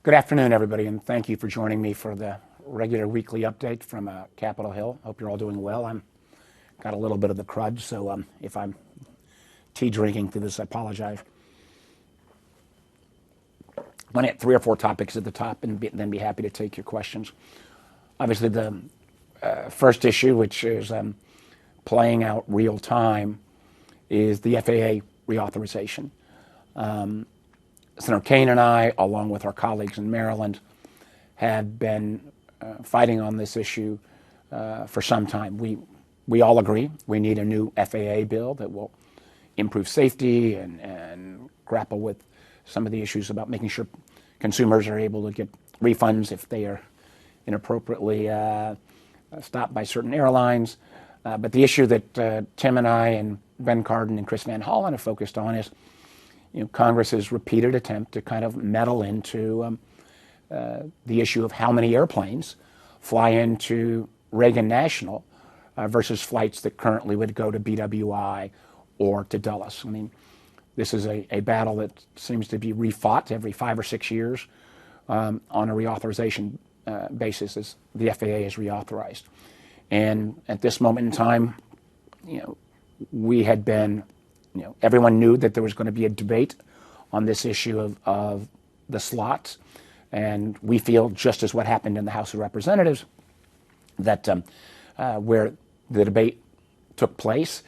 Good afternoon, everybody, and thank you for joining me for the regular weekly update from Capitol Hill. Hope you're all doing well. I'm got a little bit of the crud, so if I'm tea drinking through this, I apologize. I'm going to hit 3 or 4 topics at the top and then be happy to take your questions. Obviously, the first issue, which is playing out real time, is the FAA reauthorization. Senator Kaine and I, along with our colleagues in Maryland, have been fighting on this issue for some time. We all agree we need a new FAA bill that will improve safety and grapple with some of the issues about making sure consumers are able to get refunds if they are inappropriately stopped by certain airlines. But the issue that Tim and I and Ben Cardin and Chris Van Hollen have focused on is Congress's repeated attempt to kind of meddle into the issue of how many airplanes fly into Reagan National versus flights that currently would go to BWI or to Dulles. I mean, this is a battle that seems to be refought every 5 or 6 years on a reauthorization basis as the FAA is reauthorized. And at this moment in time, we had been everyone knew that there was going to be a debate on this issue of the slots. And we feel, just as what happened in the House of Representatives, that where the debate took place,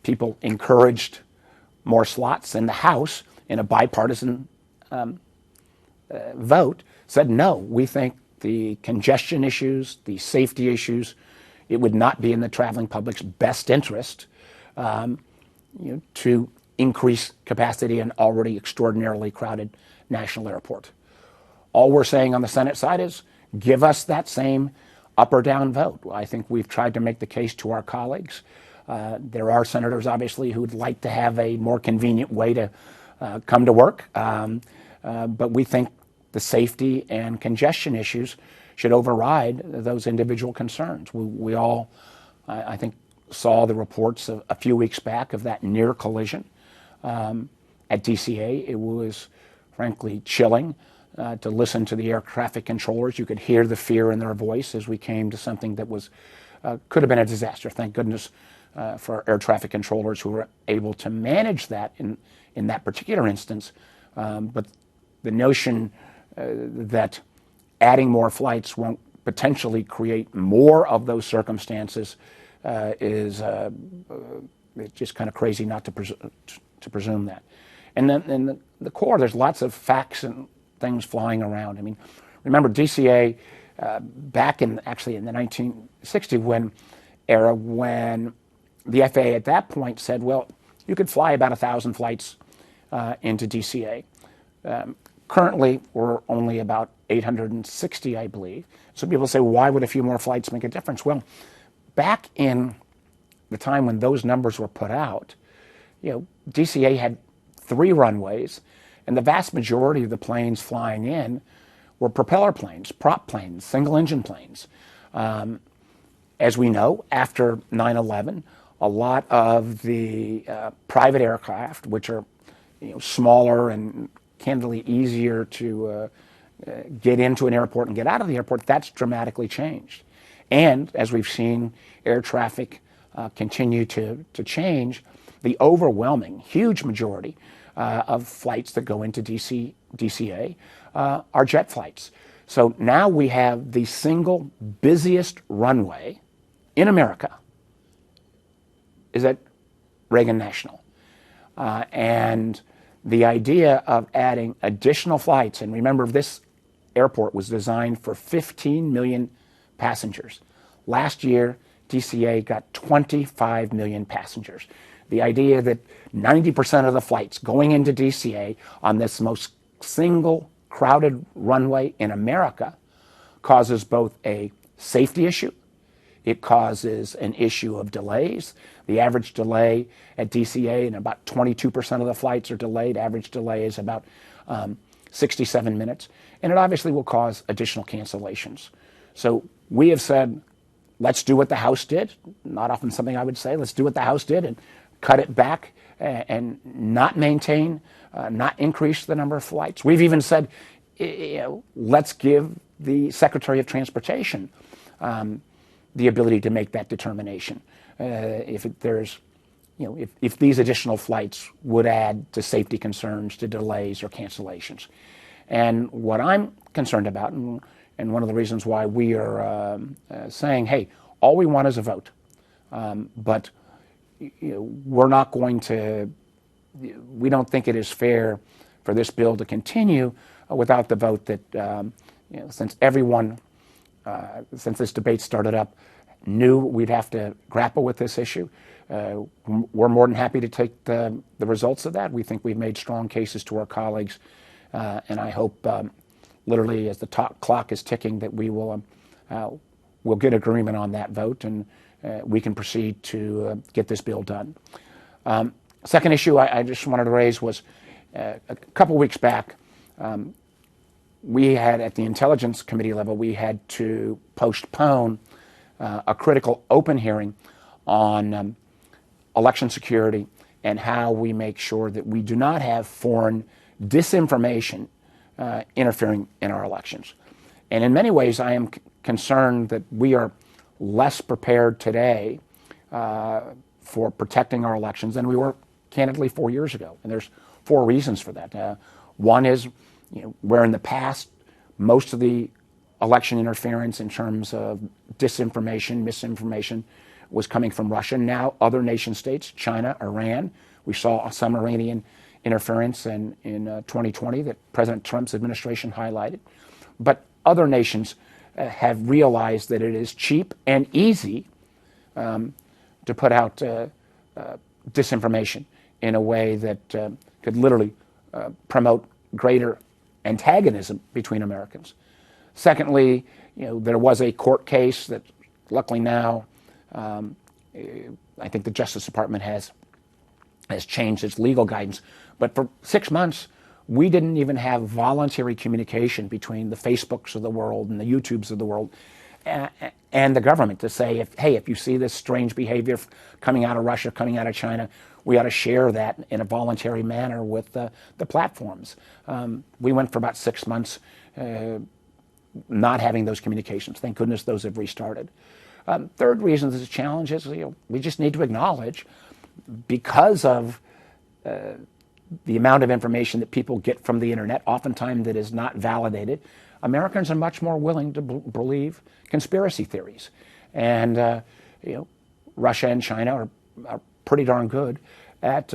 people encouraged more slots in the House in a bipartisan vote, said no, we think the congestion issues, the safety issues, it would not be in the traveling public's best interest to increase capacity in already extraordinarily crowded national airport. All we're saying on the Senate side is give us that same up or down vote. I think we've tried to make the case to our colleagues. There are senators, obviously, who would like to have a more convenient way to come to work. But we think the safety and congestion issues should override those individual concerns. We all, I think, saw the reports a few weeks back of that near collision at DCA. It was, frankly, chilling to listen to the air traffic controllers. You could hear the fear in their voice as we came to something that was could have been a disaster. Thank goodness for air traffic controllers who were able to manage that in that particular instance. But the notion that adding more flights won't potentially create more of those circumstances is it's just kind of crazy not to presume that. And then in the core, there's lots of facts and things flying around. I mean, remember DCA back in the 1960 era when the FAA at that point said, well, you could fly about 1,000 flights into DCA. Currently, we're only about 860, I believe. So people say, why would a few more flights make a difference? Well, back in the time when those numbers were put out, DCA had 3 runways, and the vast majority of the planes flying in were propeller planes, prop planes, single-engine planes. As we know, after 9/11, a lot of the private aircraft, which are smaller and candidly easier to get into an airport and get out of the airport, that's dramatically changed. And as we've seen air traffic continue to change, the overwhelming, huge majority of flights that go into DCA are jet flights. So now we have the single busiest runway in America is at Reagan National. And the idea of adding additional flights, and remember this airport was designed for 15 million passengers. Last year, DCA got 25 million passengers. The idea that 90% of the flights going into DCA on this most single crowded runway in America causes both a safety issue, it causes an issue of delays. The average delay at DCA, and about 22% of the flights are delayed. Average delay is about 67 minutes. And it obviously will cause additional cancellations. So we have said, let's do what the House did. Not often something I would say. Let's do what the House did and cut it back and not maintain, not increase the number of flights. We've even said let's give the Secretary of Transportation the ability to make that determination. If these additional flights would add to safety concerns, to delays or cancellations. And what I'm concerned about, and one of the reasons why we are saying, hey, all we want is a vote, but we're not going to, we don't think it is fair for this bill to continue without the vote that, since everyone, since this debate started up, knew we'd have to grapple with this issue. We're more than happy to take the results of that. We think we've made strong cases to our colleagues, and I hope, literally, as the clock is ticking, that we will we'll get agreement on that vote, and we can proceed to get this bill done. Second issue I just wanted to raise was a couple weeks back, we had, at the Intelligence Committee level, we had to postpone a critical open hearing on election security and how we make sure that we do not have foreign disinformation interfering in our elections. And in many ways, I am concerned that we are less prepared today for protecting our elections than we were, candidly, 4 years ago. And there's 4 reasons for that. One is, where in the past, most of the election interference in terms of disinformation, misinformation, was coming from Russia. Now other nation states, China, Iran, we saw some Iranian interference in 2020 that President Trump's administration highlighted. But other nations have realized that it is cheap and easy to put out disinformation in a way that could literally promote greater antagonism between Americans. Secondly, there was a court case that, luckily now, I think the Justice Department has changed its legal guidance. But for 6 months, we didn't even have voluntary communication between the Facebooks of the world and the YouTubes of the world and the government to say, if you see this strange behavior coming out of Russia, coming out of China, we ought to share that in a voluntary manner with the platforms. We went for about 6 months not having those communications. Thank goodness those have restarted. Third reason this is a challenge is we just need to acknowledge, because of the amount of information that people get from the internet, oftentimes that is not validated, Americans are much more willing to believe conspiracy theories. And Russia and China are pretty darn good at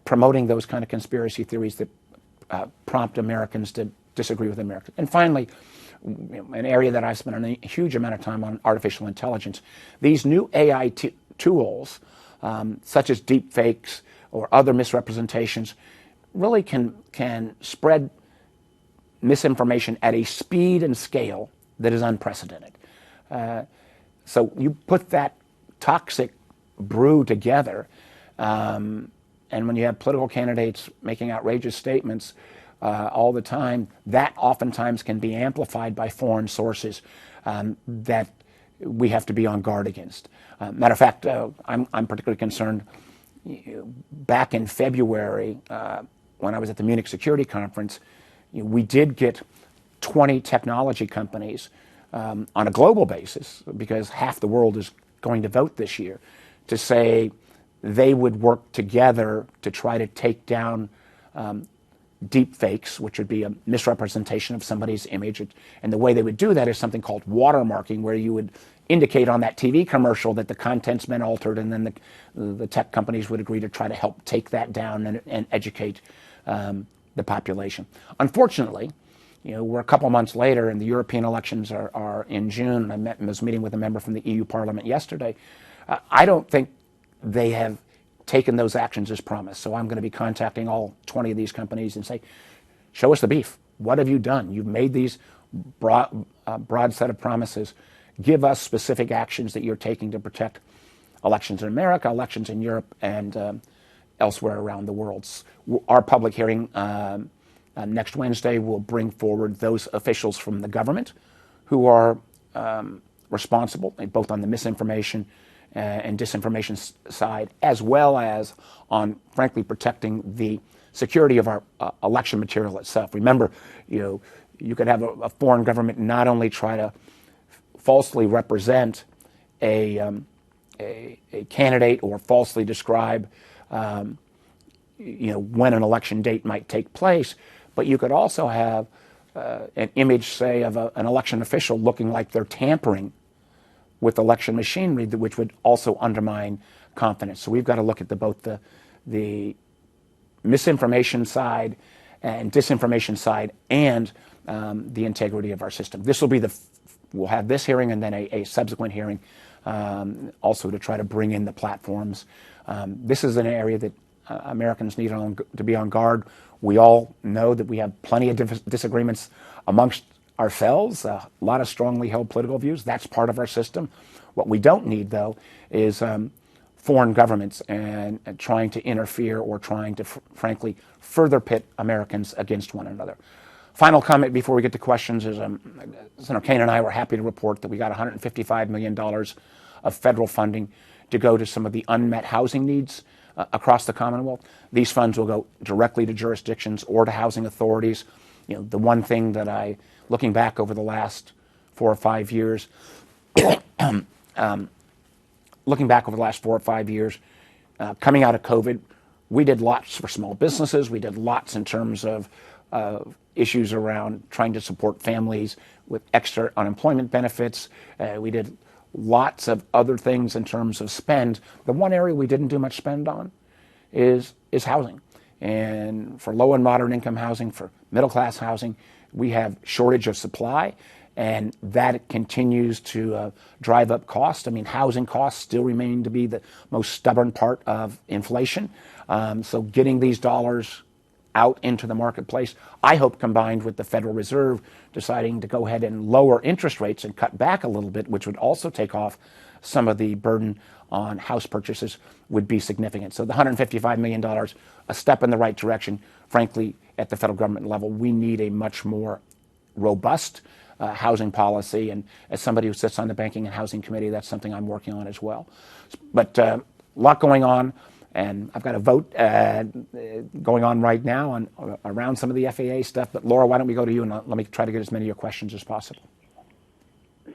promoting those kind of conspiracy theories that prompt Americans to disagree with Americans. And finally, an area that I've spent a huge amount of time on, artificial intelligence. These new AI tools, such as deep fakes or other misrepresentations, really can spread misinformation at a speed and scale that is unprecedented. So you put that toxic brew together, and when you have political candidates making outrageous statements all the time, that oftentimes can be amplified by foreign sources that we have to be on guard against. Matter of fact, I'm particularly concerned. Back in February, when I was at the Munich Security Conference, we did get 20 technology companies on a global basis, because half the world is going to vote this year, to say they would work together to try to take down deep fakes, which would be a misrepresentation of somebody's image. And the way they would do that is something called watermarking, where you would indicate on that TV commercial that the content's been altered, and then the tech companies would agree to try to help take that down and educate the population. Unfortunately, we're a couple months later, and the European elections are in June. I was meeting with a member from the EU Parliament yesterday. I don't think they have taken those actions as promised. So I'm going to be contacting all 20 of these companies and say, show us the beef. What have you done? You've made these broad set of promises. Give us specific actions that you're taking to protect elections in America, elections in Europe, and elsewhere around the world. Our public hearing next Wednesday will bring forward those officials from the government who are responsible, both on the misinformation and disinformation side, as well as on, frankly, protecting the security of our election material itself. Remember, you could have a foreign government not only try to falsely represent a candidate or falsely describe when an election date might take place, but you could also have an image, say, of an election official looking like they're tampering with election machinery, which would also undermine confidence. So we've got to look at both the misinformation side and disinformation side and the integrity of our system. This will be we'll have this hearing and then a subsequent hearing also to try to bring in the platforms. This is an area that Americans need to be on guard. We all know that we have plenty of disagreements amongst ourselves, a lot of strongly held political views. That's part of our system. What we don't need, though, is foreign governments and trying to interfere or trying to, frankly, further pit Americans against one another. Final comment before we get to questions is Senator Kaine and I were happy to report that we got $155 million of federal funding to go to some of the unmet housing needs across the Commonwealth. These funds will go directly to jurisdictions or to housing authorities. The one thing that looking back over the last 4 or 5 years, coming out of COVID, we did lots for small businesses. We did lots in terms of issues around trying to support families with extra unemployment benefits. We did lots of other things in terms of spend. The one area we didn't do much spend on is housing. And for low and moderate income housing, for middle class housing, we have shortage of supply, and that continues to drive up cost. I mean, housing costs still remain to be the most stubborn part of inflation. So getting these dollars out into the marketplace, I hope, combined with the Federal Reserve deciding to go ahead and lower interest rates and cut back a little bit, which would also take off some of the burden on house purchases, would be significant. So the $155 million, a step in the right direction. Frankly, at the federal government level, we need a much more robust housing policy. And as somebody who sits on the Banking and Housing Committee, that's something I'm working on as well. But a lot going on. And I've got a vote going on right now around some of the FAA stuff. But Laura, why don't we go to you and let me try to get as many of your questions as possible.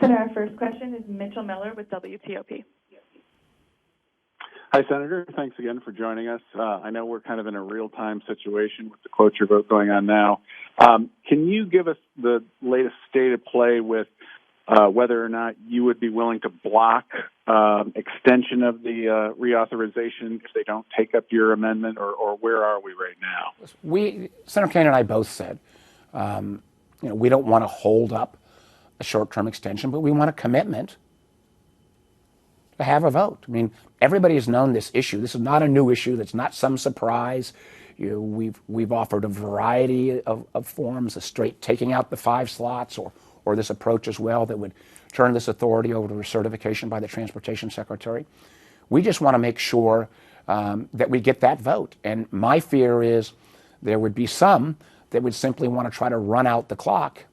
Senator, our first question is Mitchell Miller with WTOP. Hi, Senator. Thanks again for joining us. I know we're kind of in a real-time situation with the cloture vote going on now. Can you give us the latest state of play with whether or not you would be willing to block extension of the reauthorization if they don't take up your amendment, or where are we right now? Senator Kaine and I both said, we don't want to hold up a short-term extension, but we want a commitment to have a vote. I mean, everybody has known this issue. This is not a new issue. That's not some surprise. We've offered a variety of forms, a straight taking out the 5 slots, or this approach as well that would turn this authority over to recertification by the Transportation Secretary. We just want to make sure that we get that vote. And my fear is there would be some that would simply want to try to run out the clock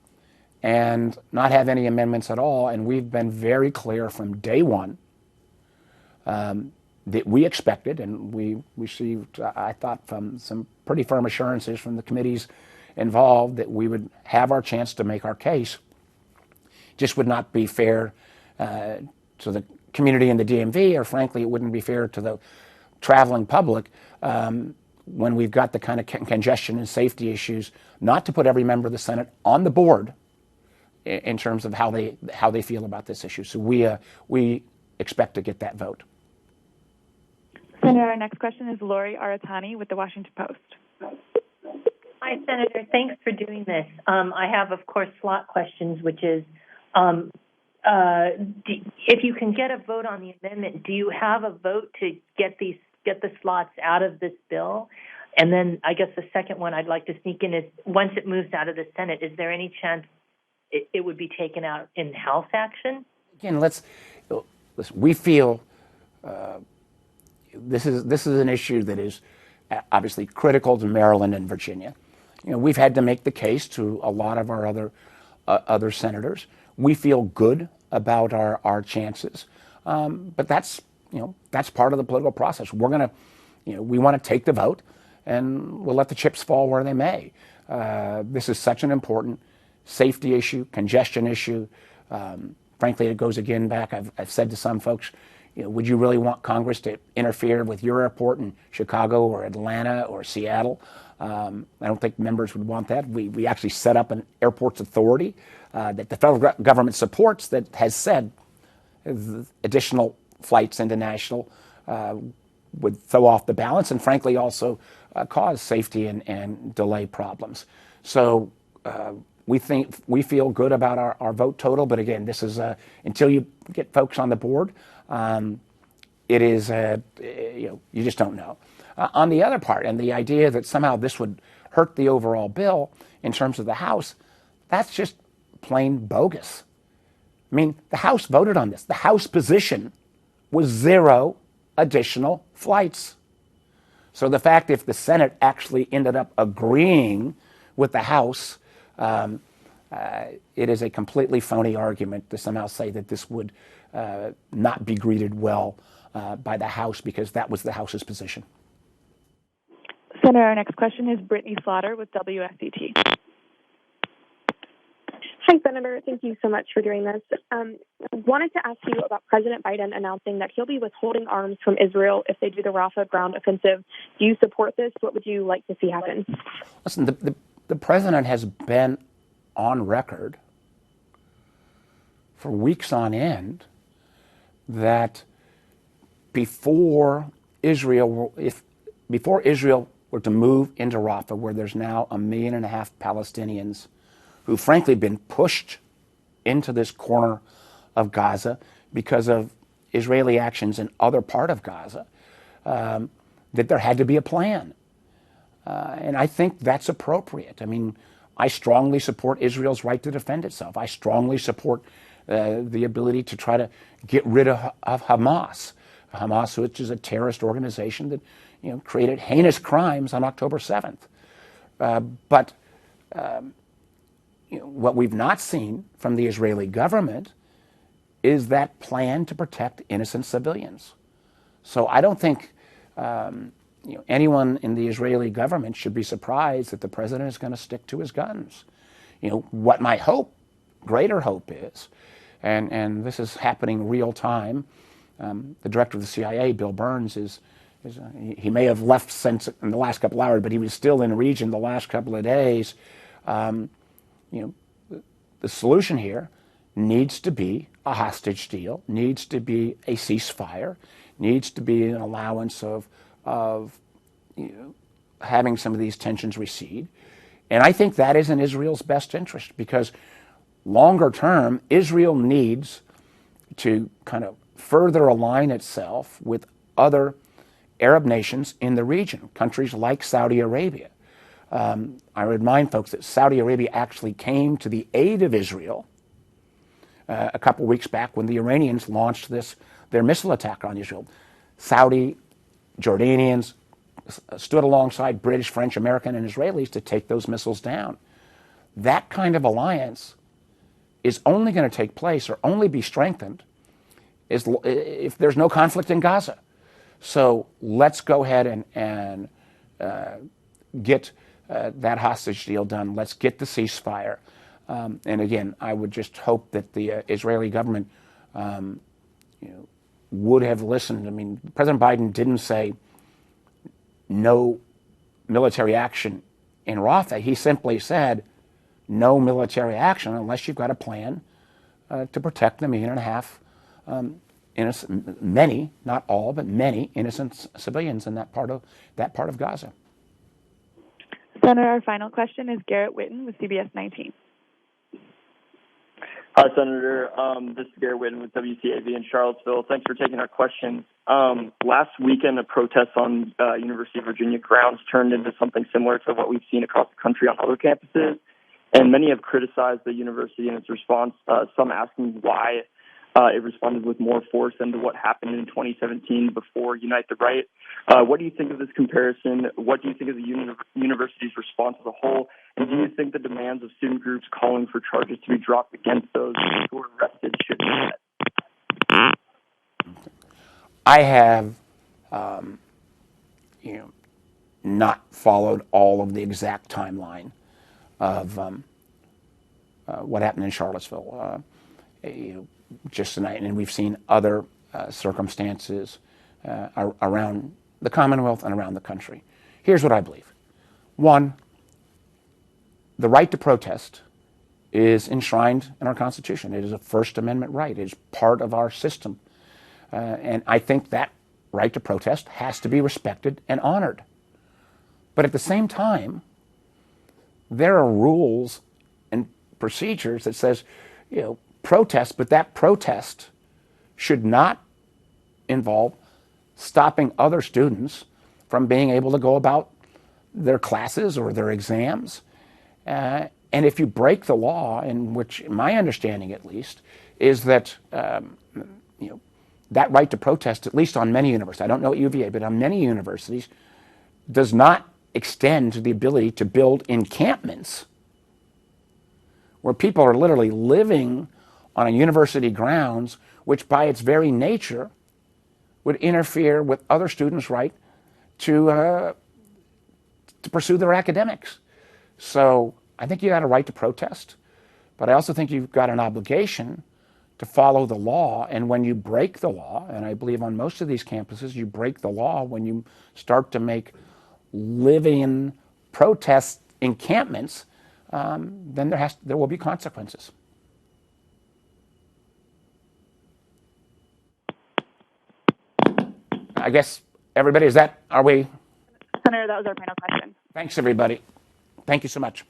and not have any amendments at all. And we've been very clear from day one that we expected, and we received, I thought, from some pretty firm assurances from the committees involved, that we would have our chance to make our case. Just would not be fair to the community in the DMV, or frankly, it wouldn't be fair to the traveling public when we've got the kind of congestion and safety issues, not to put every member of the Senate on the board in terms of how they feel about this issue. So we expect to get that vote. Senator, our next question is Lori Aratani with the Washington Post. Hi, Senator. Thanks for doing this. I have, of course, slot questions, which is, if you can get a vote on the amendment, do you have a vote to get the slots out of this bill? And then I guess the second one I'd like to sneak in is, once it moves out of the Senate, is there any chance it would be taken out in House action? Again, listen, we feel this is an issue that is obviously critical to Maryland and Virginia. We've had to make the case to a lot of our other senators. We feel good about our chances, but that's part of the political process. We want to take the vote, and we'll let the chips fall where they may. This is such an important safety issue, congestion issue. Frankly, it goes again back. I've said to some folks, would you really want Congress to interfere with your airport in Chicago or Atlanta or Seattle? I don't think members would want that. We actually set up an airports authority that the federal government supports that has said additional flights into national would throw off the balance and frankly also cause safety and delay problems. So we feel good about our vote total, but again, this is until you get folks on the board, it is you just don't know. On the other part, and the idea that somehow this would hurt the overall bill in terms of the House, that's just plain bogus. I mean, the House voted on this. The House position was 0 additional flights. So the fact if the Senate actually ended up agreeing with the House, it is a completely phony argument to somehow say that this would not be greeted well by the House because that was the House's position. Senator, our next question is Brittany Slaughter with WSET. Hi, Senator. Thank you so much for doing this. Wanted to ask you about President Biden announcing that he'll be withholding arms from Israel if they do the Rafah ground offensive. Do you support this? What would you like to see happen? Listen, the president has been on record for weeks on end that before Israel were to move into Rafah, where there's now 1.5 million Palestinians who've frankly been pushed into this corner of Gaza because of Israeli actions in other part of Gaza, that there had to be a plan. And I think that's appropriate. I mean, I strongly support Israel's right to defend itself. I strongly support the ability to try to get rid of Hamas, which is a terrorist organization that created heinous crimes on October 7th. But what we've not seen from the Israeli government is that plan to protect innocent civilians. So I don't think anyone in the Israeli government should be surprised that the president is going to stick to his guns. What my greater hope is, and this is happening real time. The director of the CIA, Bill Burns, he may have left since in the last couple hours, but he was still in the region the last couple of days. The solution here needs to be a hostage deal, needs to be a ceasefire, needs to be an allowance of having some of these tensions recede. And I think that is in Israel's best interest because longer term, Israel needs to kind of further align itself with other Arab nations in the region, countries like Saudi Arabia. I remind folks that Saudi Arabia actually came to the aid of Israel a couple weeks back when the Iranians launched their missile attack on Israel. Saudi, Jordanians stood alongside British, French, American, and Israelis to take those missiles down. That kind of alliance is only going to take place or only be strengthened if there's no conflict in Gaza. So let's go ahead and get that hostage deal done. Let's get the ceasefire. And again, I would just hope that the Israeli government would have listened. I mean, President Biden didn't say no military action in Rafah. He simply said no military action unless you've got a plan to protect the 1.5 million innocent, many, not all, but many innocent civilians in that part of Gaza. Senator, our final question is Garrett Whitten with CBS 19. Hi, Senator. This is Garrett Whitten with WCAV in Charlottesville. Thanks for taking our questions. Last weekend, a protest on University of Virginia grounds turned into something similar to what we've seen across the country on other campuses, and many have criticized the university in its response, some asking why it responded with more force than to what happened in 2017 before Unite the Right. What do you think of this comparison? What do you think of the university's response as a whole? And do you think the demands of student groups calling for charges to be dropped against those who were arrested should be met? I have, not followed all of the exact timeline of what happened in Charlottesville just tonight, and we've seen other circumstances around the Commonwealth and around the country. Here's what I believe. One, the right to protest is enshrined in our Constitution. It is a First Amendment right. It is part of our system. And I think that right to protest has to be respected and honored. But at the same time, there are rules and procedures that says, protest, but that protest should not involve stopping other students from being able to go about their classes or their exams. And if you break the law, in which my understanding at least is that that right to protest, at least on many universities, I don't know at UVA, but on many universities, does not extend to the ability to build encampments where people are literally living on a university grounds, which by its very nature would interfere with other students' right to pursue their academics. So I think you got a right to protest, but I also think you've got an obligation to follow the law. And when you break the law, and I believe on most of these campuses, you break the law when you start to make living protest encampments, then there will be consequences. I guess everybody, are we? Senator, that was our final question. Thanks, everybody. Thank you so much.